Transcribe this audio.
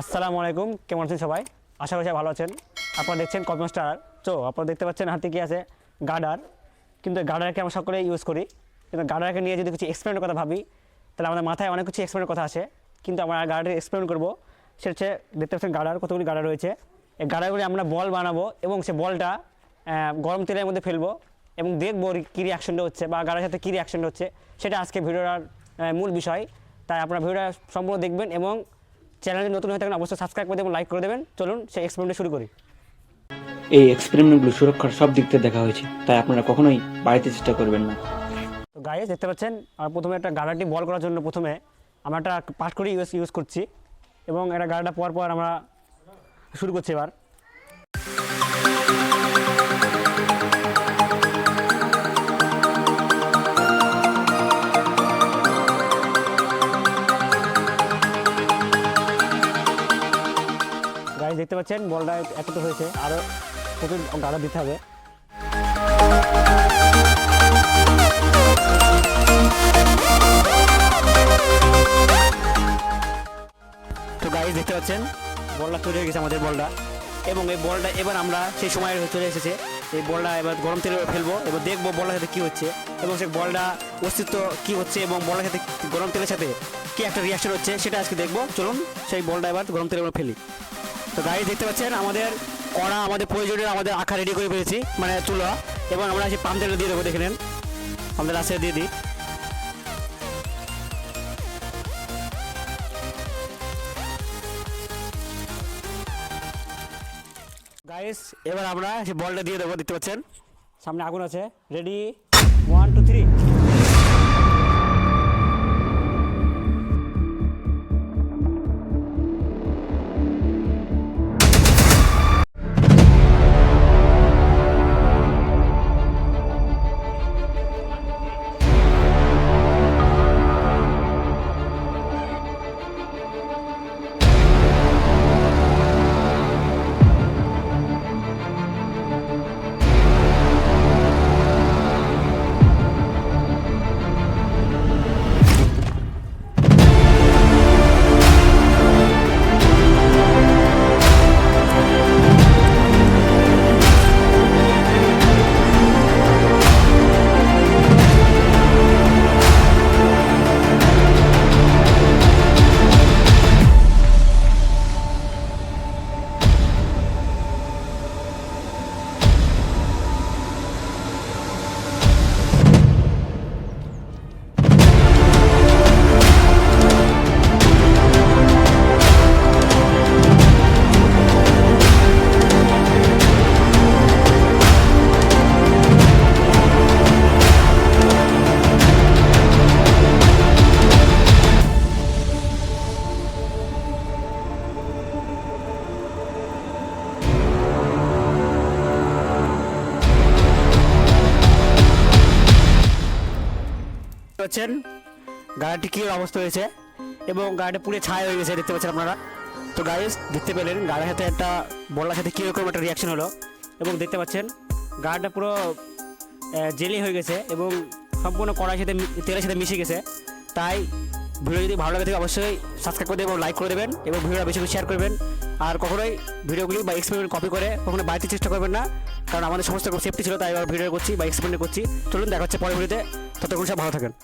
আসসালামু আলাইকুম, কেমন আছেন সবাই? আশা করি সবাই ভালো আছেন। আপনারা দেখছেন কসমস্টার। তো আপনারা দেখতে পাচ্ছেন হাতে কি আছে, গার্ডার। কিন্তু গার্ডারকে আমরা সকলে ইউজ করি, কিন্তু গার্ডারকে নিয়ে যদি কিছু এক্সপেরিমেন্টের কথা ভাবি, তাহলে আমাদের মাথায় অনেক কিছু এক্সপেরিমেন্টের কথা আসে। কিন্তু আমরা গার্ডারের এক্সপেরিমেন্ট করবো, সেটা হচ্ছে দেখতে পাচ্ছেন গার্ডার, কতগুলি গার্ডার রয়েছে। এই গার্ডারগুলি আমরা বল বানাবো এবং সে বলটা গরম তেলের মধ্যে ফেলবো এবং দেখবো কী রিয়াকশনটা হচ্ছে বা গার্ডারের সাথে কী রিয়াকশনটা হচ্ছে। সেটা আজকে ভিডিওটার মূল বিষয়। তাই আপনারা ভিডিওটা সম্পূর্ণ দেখবেন এবং চ্যানেলে নতুন হয়ে থাকেন অবশ্যই সাবস্ক্রাইব করে দেবেন, লাইক করে দেবেন। চলুন সেই এক্সপেরিমেন্ট শুরু করি। এই এক্সপেরিমেন্টগুলো সুরক্ষার সব দিক থেকে দেখা হয়েছে, তাই আপনারা কখনোই বাড়িতে চেষ্টা করবেন না। তো গাইস দেখতে পাচ্ছেন, আর প্রথমে একটা গার্ডারটি বল করার জন্য প্রথমে আমরা একটা পাট করি ইউজ করছি এবং একটা গার্ডারটা পর আমরা শুরু করছি এবার। গাইস দেখতে পাচ্ছেন বলটা একত্র হয়েছে, আরও প্রচুর গার্ডার দিতে হবে। তো গাইস দেখতে পাচ্ছেন বলটা তৈরি হয়ে গেছে আমাদের বলটা, এবং এই বলটা এবার আমরা সেই সময় চলে এসেছে। এই বলটা এবার গরম তেলে ফেলবো, এবার দেখবো বলটার সাথে কী হচ্ছে এবং সেই বলটা অস্তিত্ব কী হচ্ছে এবং বলটার সাথে গরম তেলের সাথে কী একটা রিয়াকশন হচ্ছে সেটা আজকে দেখবো। চলুন সেই বলটা এবার গরম তেলে আমরা ফেলি। তো গাইস দেখতে পাচ্ছেন আমাদের কড়া, আমাদের প্রয়োজনীয় আমাদের আঁকা রেডি করে ফেলেছি, মানে চুলা। এবং আমরা সেই পাম তেলটা দিয়ে দেবো, দেখে নেন আমাদের রাস্তায় দিয়ে দিই। গাইস এবার আমরা সেই বলটা দিয়ে দেবো, দেখতে পাচ্ছেন সামনে আগুন আছে। রেডি, 1 2 3। পাচ্ছেন গাড়িটি কী অবস্থা হয়েছে এবং গাড়িটা পুরো ছাই হয়ে গেছে, দেখতে পাচ্ছেন আপনারা। তো গাইস দেখতে পেলেন গাড়ির সাথে একটা বলার সাথে কীরকম একটা রিয়াকশন হলো এবং দেখতে পাচ্ছেন গাড়িটা পুরো জেলি হয়ে গেছে এবং সম্পূর্ণ কড়াইয়ের সাথে তেলের সাথে মিশে গেছে। তাই ভিডিও যদি ভালো লাগে থাকে অবশ্যই সাবস্ক্রাইব করে দেবেন এবং লাইক করে দেবেন এবং ভিডিওটা বেশি বেশি শেয়ার করবেন। আর কখনোই ভিডিওগুলি বা এক্সপেরিমেন্ট কপি করে কখনো বাড়িতে চেষ্টা করবেন না, কারণ আমাদের সমস্ত সেফটি ছিল, তাই এবার ভিডিও করছি বা এক্সপেরিমেন্ট করছি। চলুন দেখা হচ্ছে পরের ভিডিওতে, ততক্ষণ সব ভালো থাকেন।